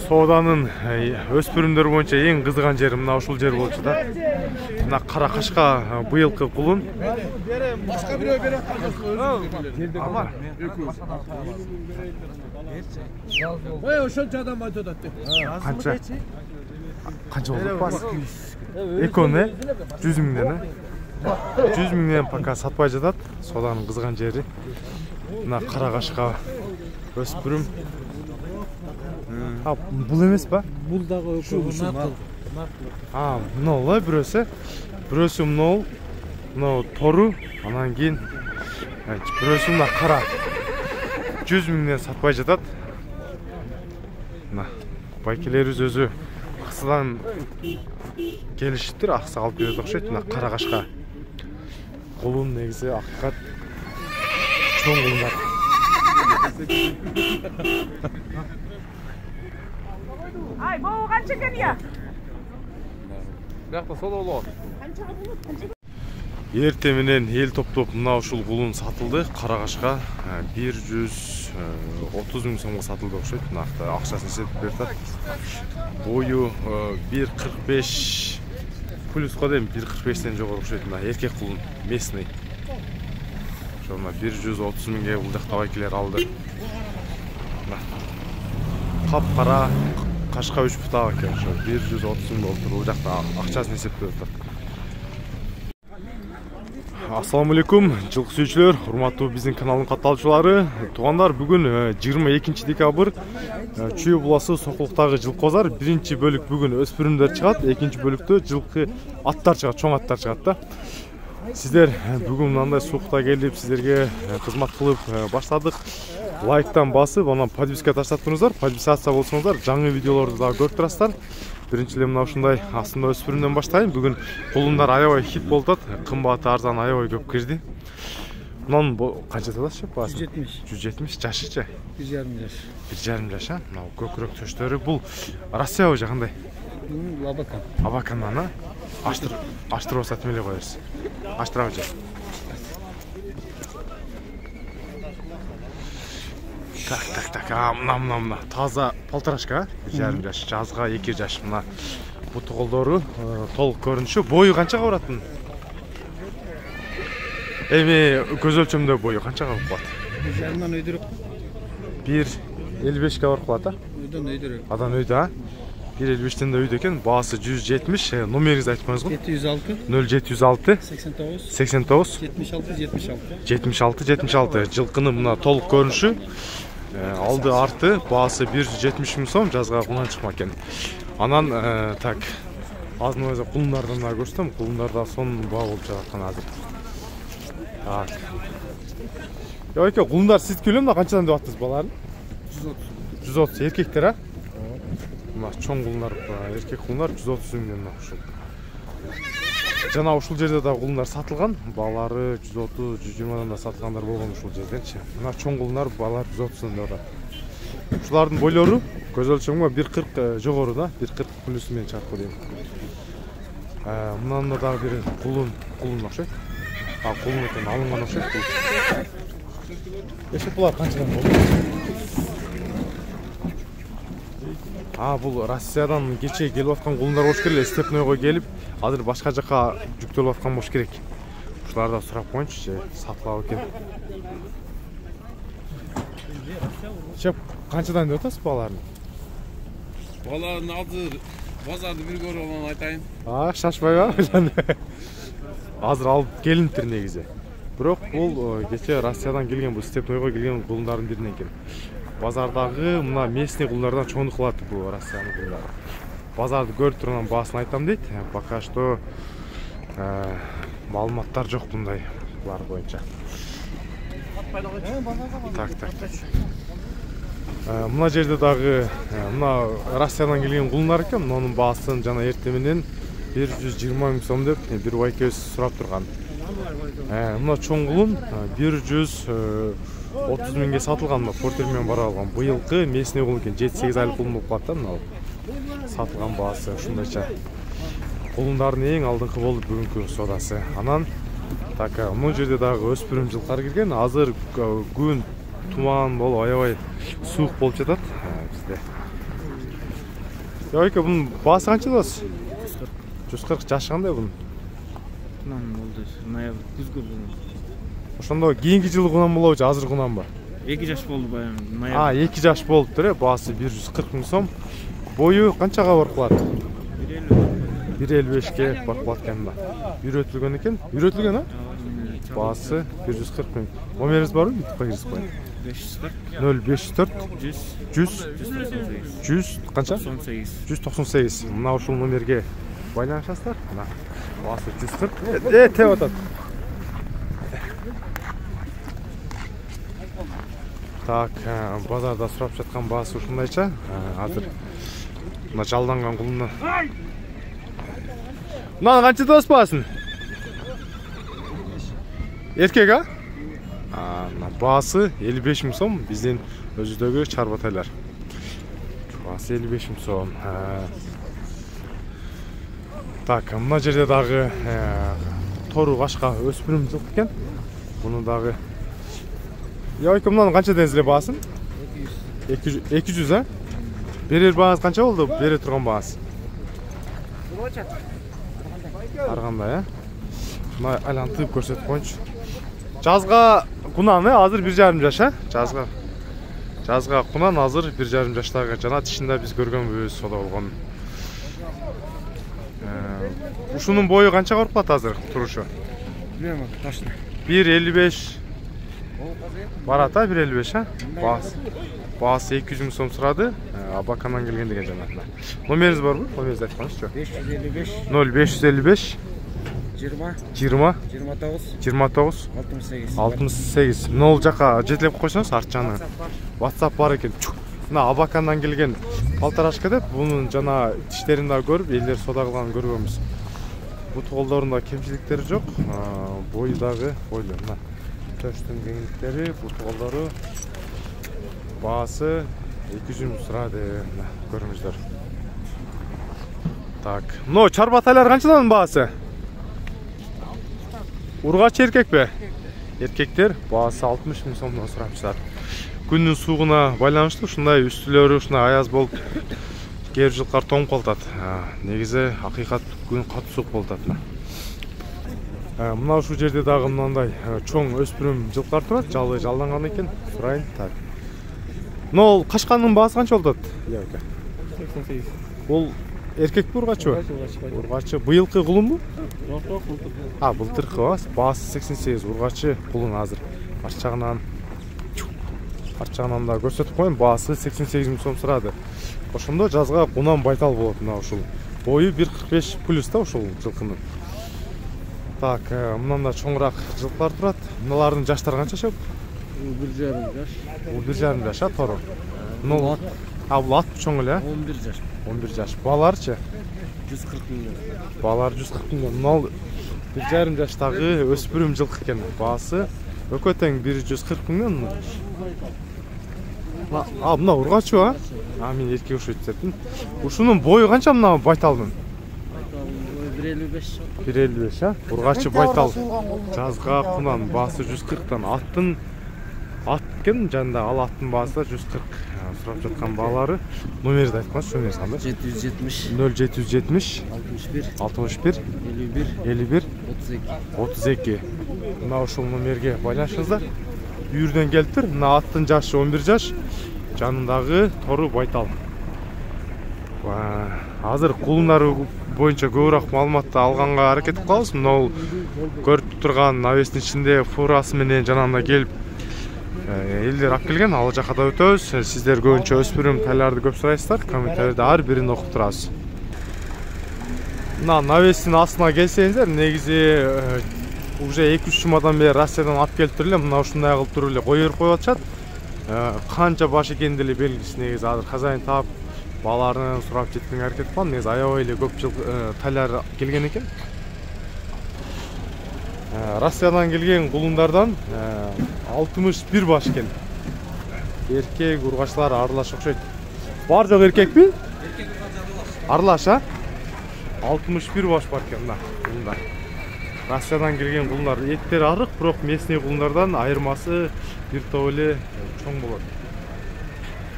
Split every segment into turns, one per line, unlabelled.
Сооданын өспүрүмдөр боюнча эң кызыган жери мына ушул жер болчу да. Мына кара кашка быйылкы кулун.
Башка бирөө берип
Амар.
Ой, ошончо адам айтып атты.
Канча болуп бас? Эконе 100 миңден, 100 миңден пока сатпай жатат. Сооданын кызыган жери. Мына кара кашка өспүрүм. Бул эмес ба?
Бул дагы ушул.
Мынау бирөөсү. Бирөөсү мынау тору, анан кийин бирөөсү мына кара. 100 миңден сатпай жатат. Мына байкелерибиз өзү аксадан келишиптир, акса алып келет окшойт. Мына кара кашка кулун негизи акыйкат чоң кулундар.
Ay, bu kança geliyor?
Бияқта сол болот. Эрте менен эл топтоп мына ушул кулун сатылды. Кара кашка 130 миң сомго сатылды окшойт. Мынакта акчасын эсептеп берет. Бою 1.45 плюска дейм 1.45тен жогору окшойт. Мына эркек кулун местный. Ошо мына 130 миңге бул жакта байкелер алды. Кап-кара кашка 3 бутак экен, ошо 130 миң болуп тур. Бул жакта акчасын эсептеп атат. Ассаламу алейкум, жылкы сүйүүчүлөр, урматтуу биздин каналдын катталуучулары. Туугандар, бүгүн 22 декабрь Чүй буласы Сокулуктагы жылкы базар. Биринчи бөлүк бүгүн өспүрүмдөр чыгат, экинчи бөлүктө жылкы аттар чыгат, чоң аттар чыгат да. Сиздер бүгүн мындай суукта келип, сиздерге кызмат кылып баштадык. Лайктан басып, анан подписка таштап туруңуздар. Подписация болсоңуздар, жаңы видеолорду дагы көрүп турасыздар. Биринчиден мына ушундай астында өспүрүмдөн баштайм. Бүгүн кулундар аябай хит болуп атат. Кымбаты арзан аябай көп кирди. Мынан канча татат баасы? 170 жашычы?
1,5 жаш.
1,5 жаш, а? Мына көкүрөк төштөрү бул Россия же кандай?
Абакан.
Абакандан, а? Аштырып сатып эле коерсиз. Аштырабы же? Так, мына таза полторашка, 1,5 жаш, жазга 2 жаш. Мына буту колдору толук көрүнүшү. Бою канчага баратын? Эми көз өлчөмдө бою канчага болуп калат?
1,5 өйдүрөк.
1,55 барып калат, а?
Өйдөн өйдүрөк.
Адан өйдө, а? 1,55тен да өйдө экен. Баасы 170. Номеринизди айтып коюңузго.
706
89 76. Жылкынын мына толук көрүнүшү. Алды арты баасы 170 миң сом, жазга кунан чыкма экен. Анан так азын өзү кулундардан да көрсөтөм. Кулундарда сон баа болуп жаткан азыр. Так. Жок, кулундар сиздики эле мына канчадан деп аттыңыз баларын? 130 эркектер, а? Мына чоң кулундар, эркек кулундар 130 миңден ушул. Жана ушул жерде да кулундар сатылган. Балары 130-120дан да сатылгандар болгон ушул жерденчи. Мына чоң кулундар балар 130дан деп атат. Ушулардын бойлору көз өлчөмгө 1.40 жогору да, 1.40 плюс менен чарпы дейм. Мындан да дагы бир кулун окшойт. Кулун экен, алынган окшойт. Эшек булар канчадан болду? Бул Россиядан кече келип аткан кулундар болуш керек эле, Степнойго келип, азыр башка жака жүктөлүп аткан болуш керек. Ушуларда сурап коюнчу, же сатылабы экен. Чеп, канчадан деп атасыз баларын?
Баларын азыр базарды бир көрүп анан айтайын.
Шашпайбы? Азыр алып келиптир негизи. Бирок бул кече Россиядан келген, бул Степнойго келген кулундардын биринен экен. Базардагы мына местный кулундардан чоңдук кылат бул Россиянын кулундары. Базарды көрүп турган баасын айтам дейт. Пока что маалыматтар жок мындай булар боюнча. Так. Мына жерде дагы мына Россиядан келген кулундар экен. Мунун баасын жана эрте менен 120 миң сом деп бир байкебиз сурап турган. Мына чоң кулун 130 миңге сатылган, портер менен бара алган. Быйылкы местный кулун экен, 7-8 айлык кулун болуп калат да мына. Сатылган баасы ушундайча. Кулундардын эң алдыңкы болду бүгүнкү соодасы. Анан так, мына жерде дагы өспүрүм жылкар кирген. Азыр күн туман болуп аябай суук болуп жатат бизде. Yoyke bunun baası kança dost? 140 жашы кандай bunun?
Кунан болду. Ноябрь күзгө болду.
Ошондо кийинки жылы кунан болобу, азыр кунан ба?
2 жаш болду баягы.
Ноябрь. 2 жаш болуптур э, баасы 140 миң сом. Бою канчага барып калат? 1.55ке барып калат экен да. Үйрөтүлгөн экен. Үйрөтүлгөн а? Баасы 140 миң. Номериңиз барбы? Ютубка кирип коюн. 0504 100 канча? 198. Мына ушул номерге байланышасыздар. Мына баасы 140. Теп атат. Так, базарда сурап жаткан баасы ушундайча. Азыр мына жалданган кулуна. Мына канча дос баасын? Эркек а? Баасы 55 миң сом, биздин өзүдөгү чарбатайлар. Баасы 55 миң сом. Так, мына жерде дагы тору кашка өспүрүм жылкы экен. Буну дагы Yoyke мынаны канча деңиз баасын? 200 а? Берер бааңыз канча болду? Бере турган бааңыз? Ар кандай а? Мына айлантып көрсөтүп коюнчу. Жазга кунан азыр 1,5 жаш а? Жазга кунан азыр 1,5 жаштагы жана тишинде биз көргөнбүз сода болгон. Ушунун бою канча барып калат азыр турушу?
Билем, точно.
1.55 барат а, 1.55 а? Баасы 200 миң сом сурады. Абакандан келген деген жана. Номериңиз барбы? Номериңизди айтып коюңузчу.
555
0555
20
29 68. Нол жака жетелеп койсоңуз арчаны. WhatsApp бар экен. Мына Абакандан келген палтарашка деп, бунун жана тиштерин да көрүп, элдер сода кылганын көргөнбүз. Бут колдорунда кемчиликтери жок. Бою дагы бойлуу. Мына төштүн кеңиктери, бут колдору. Баасы 200 миң сурады. Мына көрүңүздөр. Так, но чарбатайлар канчадан баасы? Ургач эркек бе? Эркектер баасы 60 миң сомдон сурапчылар. Күндүн суугуна байланыштуу ушундай үстүлөрү ушундай аяз болуп, кээ бир жылкар тоңуп калат. Негизи акыйкат күн катуу суук болуп атат. Мына ушул жерде дагы мындай чоң өспүрүм жылкар турат, жалы жалданган экен. Сурайын. Так. Но кашкандын баасы канча болуп атат?
88.
Бул эркек ургачы? Ургачы быйылкы кулунбу?
Жок,
Былтыркы баасы 88, ургачы кулун азыр. Арчагынан да көрсөтүп коюн, баасы 88 миң сом сурады. Ошондо жазга кунан байтал болот мына ушул. Бою 1.45 плюс да ушул жылкынын. Так, мындан да чоңураак жылкылар турат. Мыналардын жаштары канча жашап?
1,5 жаш.
Бул 1,5 жаш а, тору. Бул ат чоң эле,
11 жаш.
11 жаш. Баларчы?
140 миң.
Балар 140 миң. Мынал 1,5 жаштагы өспүрүм жылкы экен. Баасы өкө тең 140 миңден. Мына ургачы а? Мен эркек ушул эттим. Ушунун бою канча мына байталдын?
1,55.
1,55 а? Ургачы байтал. Жазга кунан баасы 140тан. Ат экен жанында, ал аттын баасы 140. Сурап жаткан баалары. Номерди айтып коюңуз, номеринgiz кандай?
770
0770
61 51
32. Мына ушул номерге байланышыңыздар. Үйүрдөн келиптир. Мына аттын жашы 11 жаш. Жанындагы тору байтал. Азыр кулундары боюнча көбүрөөк маалыматты алганга аракет кылабыз. Мына көрүп турган навестин ичинде фурасы менен жанында келип элдер алып келген, ал жака да өтөбүз. Сиздер көбүнчө өспүрүм тайларды көп сурайсыздар. Комментарийде ар бирин окуп турабыз. Мына навестин астына келсеңиздер, негизи уже 2-3 жумадан бери Россиядан алып келиптир эле. Мына ушундай кылып туруп эле коюп коюп атышат. Канча баш экени деле белгисиз. Негизи азыр хозяин таап бааларын сурап жеткенге аракет кылган. Негизи аябай эле көп жыл тайлар келген экен. Россиядан келген кулундардан 61 баш экен. Эркек ургачлар аралаш окшойт. Бар жок эркекпи?
Эркек
аралаш а? 61 баш бар экен мына кулундар. Россиядан келген кулундар эттери арык, бирок местный кулундардан айырмасы бир топ эле чоң болот.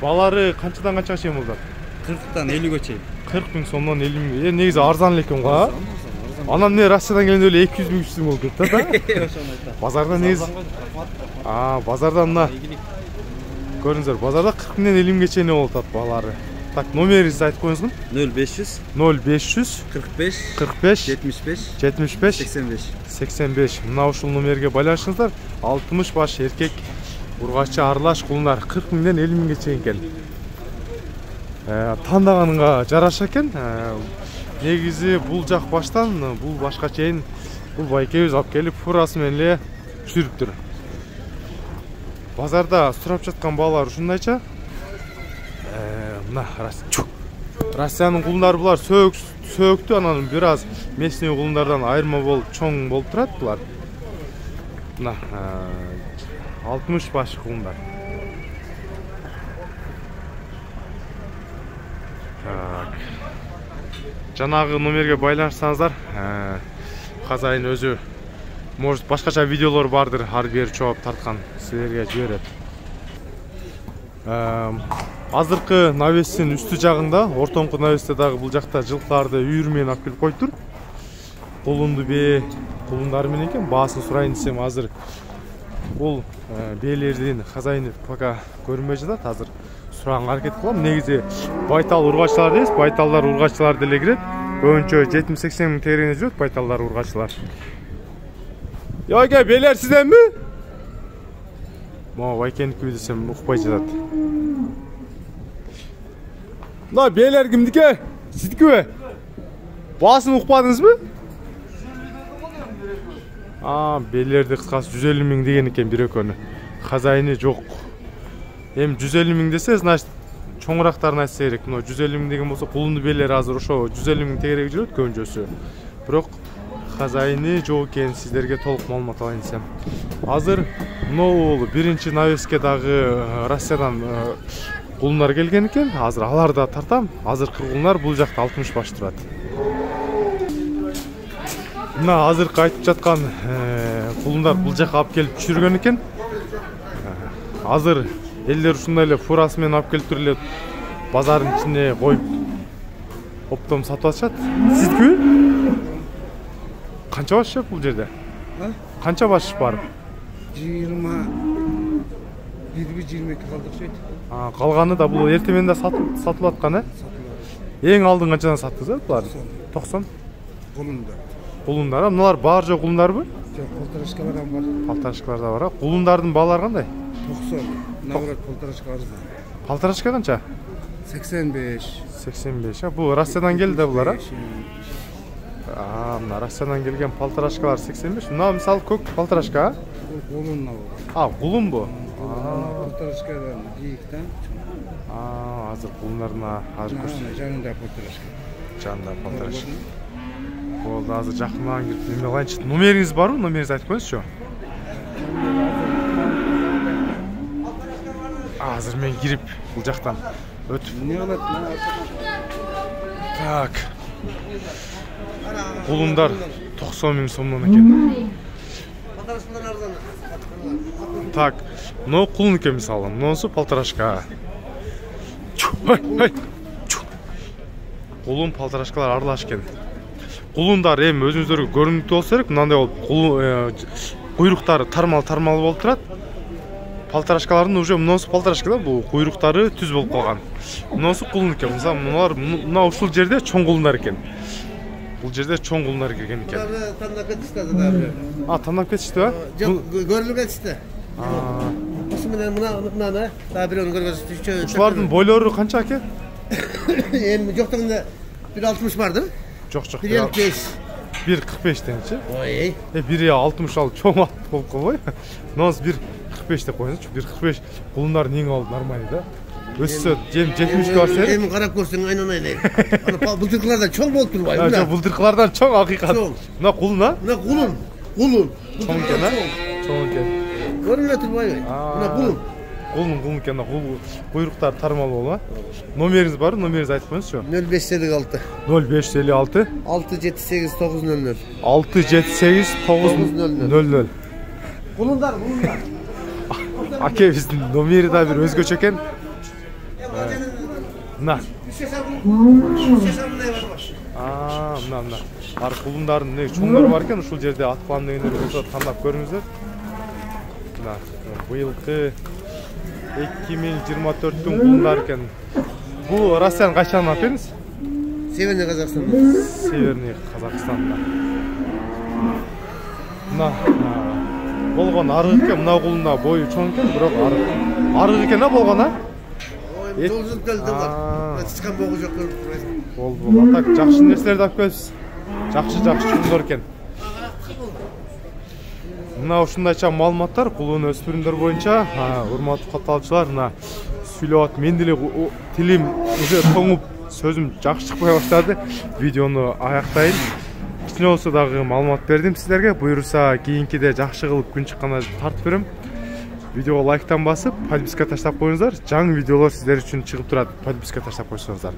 Балары канчадан канчага чейин болот?
40'tan 50'ge чейин.
40 bin somdan 50 bin. Негизи арзан экен го. Анан эмне Россиядан келгенде эле 200 миң 300 миң болуп кетти да. Базарда негизи базарда мына көрүңүздөр, базарда 40 миңден 50 миңге чейин болуп атат баалары. Так, номеріңізді айтып қойыңыз.
0500
0500
45
45
75
75
85.
85. Мына ушул номерге байланышыңыздар. 60 баш эркек ургачы аралаш кулундар 40 миңден 50 миңге чейин экен. Тандаганга жараша экен. Негизи бул жак баштан бул башка чейин бул байкебиз алып келип фурасы менен эле жүрүптүр. Базарда сурап жаткан баалар ушундайча. Мына Россиянын кулундары булар сөөктү, анан бир аз местный кулундардан айырма болуп чоң болуп турат булар. Мына 60 баш кулундар. Так. Жанагы номерге байланышсаңыздар, казайын өзү может башкача видеолор бардыр, ар бир жооп тарткан силерге жиберет. Азыркы навестин үстү жагында, ортоңку навесте дагы бул жакта жылкыларды үйүр менен алып келип коюптур. Кулунду бээ, кулундары менен экен, баасын сурайын десем азыр бул бээлердин хозяйыны пока көрүнбөй жатат. Азыр сураганга аракет кылам. Негизи байтал ургачылар дейбиз, байталдар ургачылар деле кирет. Көбүнчө 70-80 миң тегерене жүрөт байталдар ургачылар. Йоге, бээлер сизденби? Могу байкеники десем укпай жатат. Мына бээлер кимдики? Сиздикиби? Баасын укпадыңызбы? Бээлерди кыскасы 150 миң деген экен бир экөнү. Хозяйыны жок. Эми 150 миң десе, значит, чоңурактарын айтса керек. Мына 150 миң деген болсо, кулунду бээлери азыр ошо 150 миң тегереге жүрөт көбүнчөсү. Бирок хозяйыны жок экен, сиздерге толук маалымат алайын десем. Азыр могул биринчи навеске дагы Россиядан кулундар келген экен. Азыр аларда тартам. Азыркы кулундар бул жакта 60 баш турат. Мына азыркы айтып жаткан кулундар бул жака алып келип түшүргөн экен. Азыр элдер ушундай эле фурасы менен алып келип туруп эле базардын ичине коюп оптом сатып атышат. Сиздикиби? Канча баш жок бул жерде? Канча баш бар?
21-22 калдык шейт.
Калганы да бул эртеменде сатылып аткан, Эң алдын канчадан саттыңыз, булар? 90.
Кулундар.
Кулундар, мыналар баар жок кулундарбы?
Жок, полторашкалар бар.
Полторашкалар да бар. Кулундардын баалары кандай?
90. Наоборот, полторашка арзан.
Полторашка канча?
85.
85. Бул Россиядан келди булар, мына Россиядан келген полторашкалар 85. Мына мисалы көк полторашка,
Кулун
набы. Кулун бу?
Полторашкадан бийиктен.
Азыр кулундарына азыр көрсөтөм.
Жанында полторашка.
Жанында полторашка. Болду, азыр жакындан кирип неме кылайынчы. Номериңиз барбы? Номериңизди айтып коюңузчу. Азыр мен кирип бул жактан өтүп.
Не кылат?
Так. Кулундар 90 миң сомдон экен. Так, но кулун экен мисалы. Мынусу полторашка. Кулун полторашкалар аралаш экен. Кулундар эми өзүңүздөргө көрүнүктүү болсо керек. Мындай болуп куйруктары тармал болуп турат. Полторашкалардын уже мынусу полторашка да, бул куйруктары түз болуп калган. Мынусу кулун экен. Мисалы мыналар мына ушул жерде чоң кулундар экен. Бул жерде чоң кулундар келген экен.
Тандап кетишти да.
Тандап кетишти ба?
Жок, көрүлүп кетишти. Ошо менен мына да бирөөнү көргөзүп.
Ушулардын бойлору канча аке?
Эми жоктогунда 1.60 барды.
Жок.
1.55.
1.45 деңчи.
Ой.
1.60 ал чоң ат болуп калбой. Нос 1.45 деп коюңузчу. 1.45 кулундар нең алып нормально да. Өссө 70 барса.
Эми карап көрсөң айнанайын. Ана былтыркылардан чоң болуп турбайбы?
Жок, былтыркылардан чоң акыйкат. Мына кулун,
Мына кулун.
Чоң экен, Чоң экен.
Көрүнө турбайбы? Мына кулун.
Кулун экен, куйруктар тармал болуп, Номериңиз бар, номериңизди айтып коюңузчу.
0556.
0556
678 900.
678 900.
Кулундар.
Аке биздин номери да бир өзгөчө экен. Мына Мына ар кулундардын не чоңдору бар экен, ушул жерде аткан дегендер болсо тандап көрүңүздөр. Мына быйылкы 2024-түн кулундары экен. Бул Россияны качан аппеңиз?
Северный Казахстанда.
Северный Казахстанда. Мына болгон арык экен, мына кулунда бою чоң экен, бирок арык экен болгон, а?
Жолжуп келдим бар. Чыккан богу жок көрүп турасың.
Болду. Так жакшы нерселерди алып келипсиз. Жакшы чоңдор экен. Мына ушундайча маалыматтар кулун өспүрүмдөр боюнча, урматтуу катталуучулар, мына сүйлөп атып, мен деле тилим уже тоңуп, сөзүм жакшы чыкпай баштады. Видеону аяктайын. Кичине болсо дагы маалымат бердим сиздерге. Буйруса кийинкиде жакшы кылып күн чыкканда тартып берем. Видеого лайктан басып, подписка таштап коюңуздар. Жаңы видеолор сиздер үчүн чыгып турат. Подписка таштап койсоңуздар.